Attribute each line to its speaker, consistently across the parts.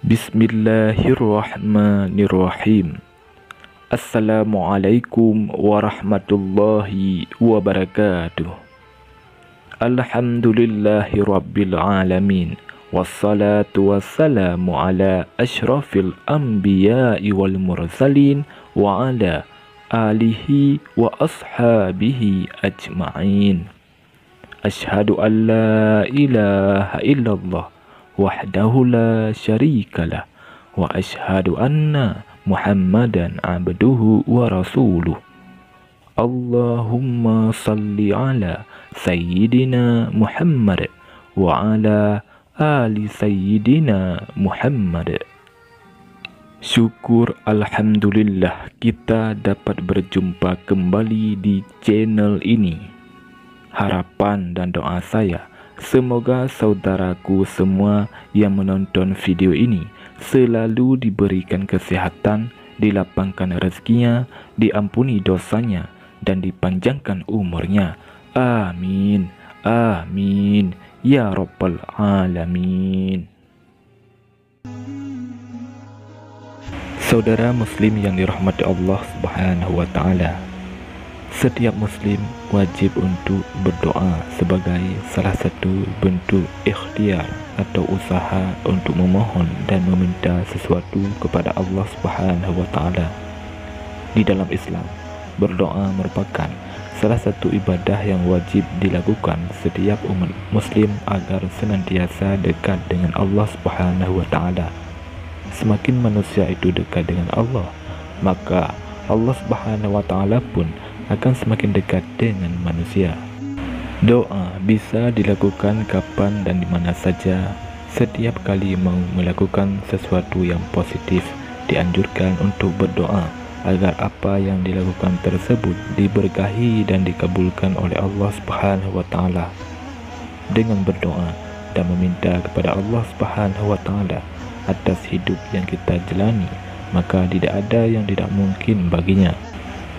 Speaker 1: Bismillahirrahmanirrahim. Assalamualaikum warahmatullahi wabarakatuh. Alhamdulillahi rabbil alamin. Wassalatu wassalamu ala ashrafil anbiya'i wal mursalin wa ala alihi wa ashabihi ajma'in. Ashhadu an la ilaha illallah wahdahu la syarikalah wa ashhadu anna Muhammadan abduhu wa rasuluh. Allahumma salli ala Sayyidina Muhammad wa ala ali Sayyidina Muhammad. Syukur alhamdulillah kita dapat berjumpa kembali di channel ini. Harapan dan doa saya, semoga saudaraku semua yang menonton video ini selalu diberikan kesehatan, dilapangkan rezekinya, diampuni dosanya, dan dipanjangkan umurnya. Amin. Amin. Ya Rabbal Alamin. Saudara muslim yang dirahmati Allah Subhanahu wa Ta'ala, setiap muslim wajib untuk berdoa sebagai salah satu bentuk ikhtiar atau usaha untuk memohon dan meminta sesuatu kepada Allah Subhanahu wa Ta'ala. Di dalam Islam, berdoa merupakan salah satu ibadah yang wajib dilakukan setiap umat muslim agar senantiasa dekat dengan Allah Subhanahu wa Ta'ala. Semakin manusia itu dekat dengan Allah, maka Allah Subhanahu wa Ta'ala pun akan semakin dekat dengan manusia. Doa bisa dilakukan kapan dan di mana saja. Setiap kali mau melakukan sesuatu yang positif, dianjurkan untuk berdoa agar apa yang dilakukan tersebut diberkahi dan dikabulkan oleh Allah Subhanahu wa Ta'ala. Dengan berdoa dan meminta kepada Allah Subhanahu wa Ta'ala atas hidup yang kita jalani, maka tidak ada yang tidak mungkin baginya.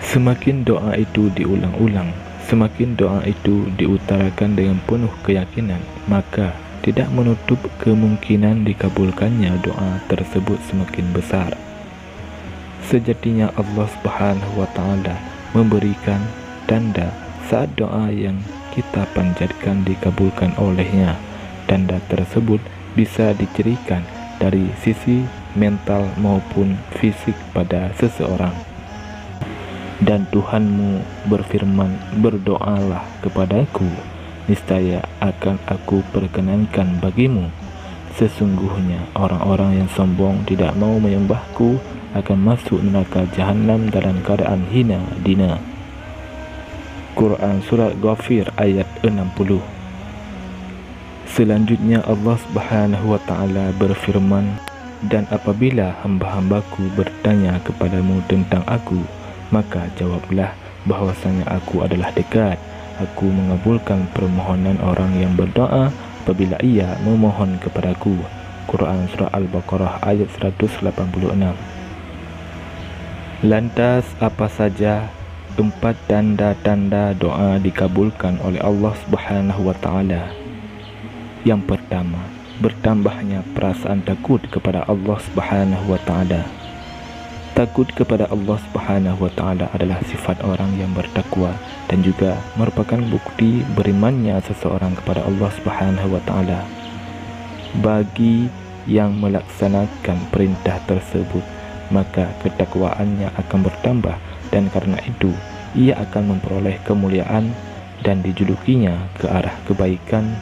Speaker 1: Semakin doa itu diulang-ulang, semakin doa itu diutarakan dengan penuh keyakinan, maka tidak menutup kemungkinan dikabulkannya doa tersebut semakin besar. Sejatinya Allah Subhanahu wa Ta'ala memberikan tanda saat doa yang kita panjatkan dikabulkan olehnya. Tanda tersebut bisa dicirikan dari sisi mental maupun fisik pada seseorang. Dan Tuhanmu berfirman, berdoalah kepadaku, niscaya akan aku perkenankan bagimu. Sesungguhnya orang-orang yang sombong tidak mau menyembahku akan masuk neraka jahanam dalam keadaan hina dina. Quran Surat Ghafir ayat 60. Selanjutnya Allah Subhanahu wa Ta'ala berfirman, dan apabila hamba-hambaku bertanya kepadamu tentang aku, maka jawablah bahwasanya aku adalah dekat. Aku mengabulkan permohonan orang yang berdoa apabila ia memohon kepadaku. Quran Surah Al-Baqarah ayat 186. Lantas apa saja 4 tanda-tanda doa dikabulkan oleh Allah Subhanahu wa Ta'ala? Yang pertama, bertambahnya perasaan takut kepada Allah Subhanahu wa Ta'ala. Takut kepada Allah Subhanahu wa Ta'ala adalah sifat orang yang bertakwa dan juga merupakan bukti berimannya seseorang kepada Allah Subhanahu wa Ta'ala. Bagi yang melaksanakan perintah tersebut, maka ketakwaannya akan bertambah, dan karena itu ia akan memperoleh kemuliaan dan dijulukinya ke arah kebaikan,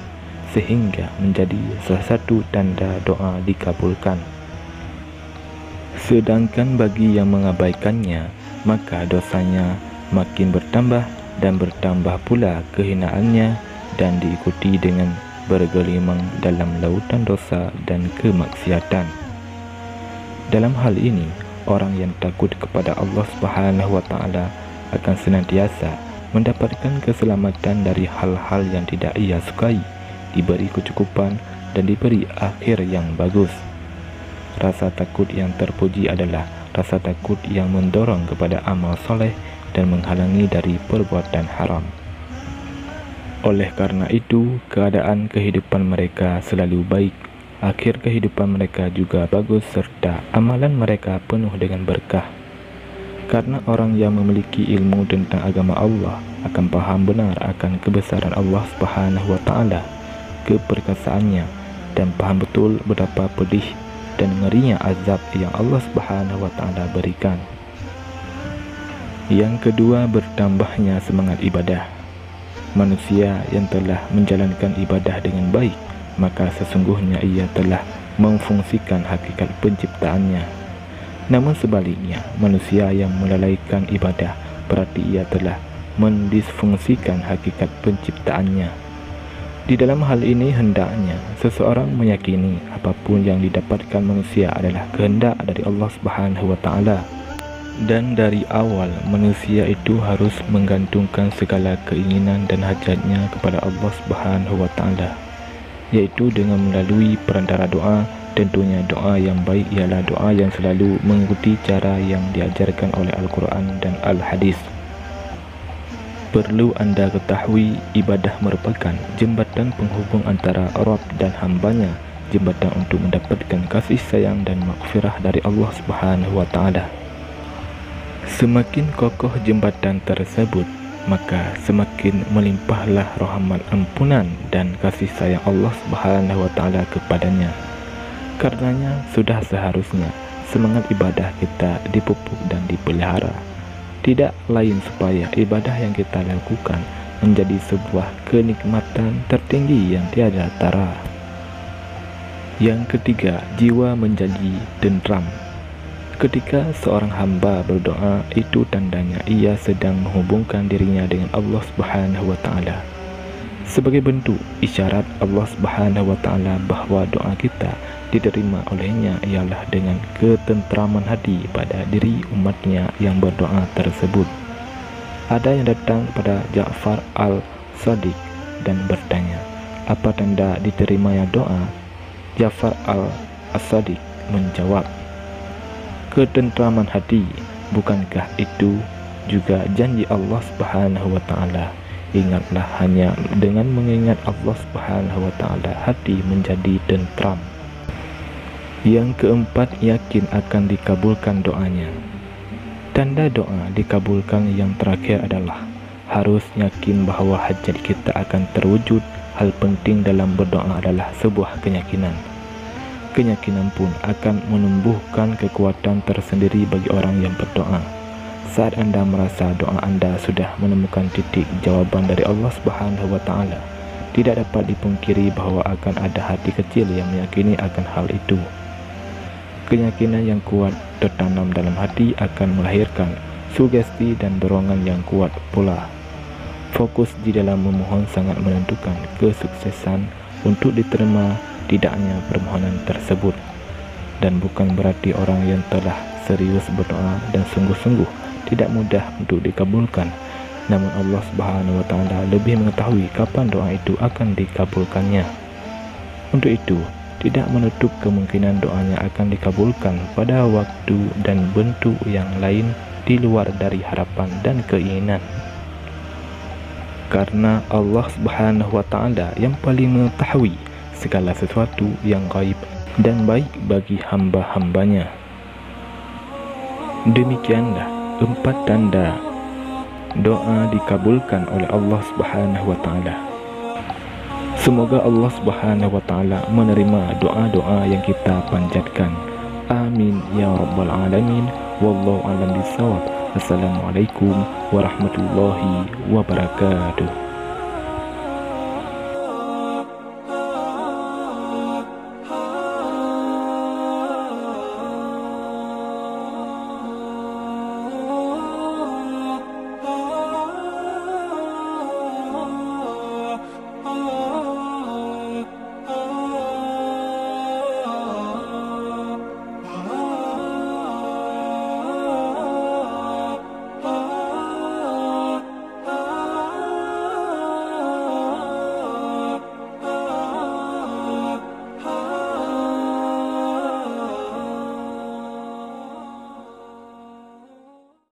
Speaker 1: sehingga menjadi salah satu tanda doa dikabulkan. Sedangkan bagi yang mengabaikannya, maka dosanya makin bertambah dan bertambah pula kehinaannya, dan diikuti dengan bergelimang dalam lautan dosa dan kemaksiatan. Dalam hal ini, orang yang takut kepada Allah Subhanahu wa Ta'ala akan senantiasa mendapatkan keselamatan dari hal-hal yang tidak ia sukai, diberi kecukupan dan diberi akhir yang bagus. Rasa takut yang terpuji adalah rasa takut yang mendorong kepada amal soleh dan menghalangi dari perbuatan haram. Oleh karena itu, keadaan kehidupan mereka selalu baik. akhir kehidupan mereka juga bagus serta amalan mereka penuh dengan berkah. Karena orang yang memiliki ilmu tentang agama Allah akan paham benar akan kebesaran Allah Subhanahu wa taala, keperkasaannya, dan paham betul betapa pedih dan ngerinya azab yang Allah Subhanahu wa taala berikan. Yang kedua, bertambahnya semangat ibadah. Manusia yang telah menjalankan ibadah dengan baik, maka sesungguhnya ia telah memfungsikan hakikat penciptaannya. Namun sebaliknya, manusia yang melalaikan ibadah berarti ia telah mendisfungsikan hakikat penciptaannya. Di dalam hal ini hendaknya seseorang meyakini apapun yang didapatkan manusia adalah kehendak dari Allah Subhanahu wa taala. Dan dari awal manusia itu harus menggantungkan segala keinginan dan hajatnya kepada Allah Subhanahu wa taala, yaitu dengan melalui perantara doa. Tentunya doa yang baik ialah doa yang selalu mengikuti cara yang diajarkan oleh Al-Quran dan Al-Hadis. Perlu Anda ketahui, ibadah merupakan jembatan penghubung antara Rabb dan hambanya, jembatan untuk mendapatkan kasih sayang dan maghfirah dari Allah Subhanahu wa taala. Semakin kokoh jembatan tersebut, maka semakin melimpahlah rahmat ampunan dan kasih sayang Allah Subhanahu wa taala kepadanya. Karenanya sudah seharusnya semangat ibadah kita dipupuk dan dipelihara. Tidak lain supaya ibadah yang kita lakukan menjadi sebuah kenikmatan tertinggi yang tiada tara. Yang ketiga, jiwa menjadi tentram. Ketika seorang hamba berdoa, itu tandanya ia sedang menghubungkan dirinya dengan Allah Subhanahu wa taala. Sebagai bentuk isyarat Allah Subhanahu wa taala bahwa doa kita diterima olehnya ialah dengan ketentraman hati pada diri umatnya yang berdoa tersebut. Ada yang datang kepada Ja'far al-Sadiq dan bertanya, apa tanda diterimanya doa? Ja'far al-Sadiq menjawab, ketentraman hati. Bukankah itu juga janji Allah Subhanahu wa taala? Ingatlah, hanya dengan mengingat Allah Subhanahu wa taala hati menjadi tentram. Yang keempat, yakin akan dikabulkan doanya. Tanda doa dikabulkan yang terakhir adalah harus yakin bahwa hajat kita akan terwujud. Hal penting dalam berdoa adalah sebuah keyakinan. Keyakinan pun akan menumbuhkan kekuatan tersendiri bagi orang yang berdoa. Saat Anda merasa doa Anda sudah menemukan titik jawaban dari Allah Subhanahu wa taala, tidak dapat dipungkiri bahwa akan ada hati kecil yang meyakini akan hal itu. Keyakinan yang kuat tertanam dalam hati akan melahirkan sugesti dan dorongan yang kuat pula. Fokus di dalam memohon sangat menentukan kesuksesan untuk diterima tidaknya permohonan tersebut. Dan bukan berarti orang yang telah serius berdoa dan sungguh-sungguh tidak mudah untuk dikabulkan. Namun Allah Subhanahu wa taala lebih mengetahui kapan doa itu akan dikabulkannya. Untuk itu, tidak menutup kemungkinan doanya akan dikabulkan pada waktu dan bentuk yang lain di luar dari harapan dan keinginan. Karena Allah Subhanahu wa taala yang paling mengetahui segala sesuatu yang gaib dan baik bagi hamba-hambanya. Demikianlah 4 tanda doa dikabulkan oleh Allah Subhanahu wa taala. Semoga Allah Subhanahu wa taala menerima doa-doa yang kita panjatkan. Amin ya rabbal alamin. Wallahu a'lam bishawab. Assalamualaikum warahmatullahi wabarakatuh.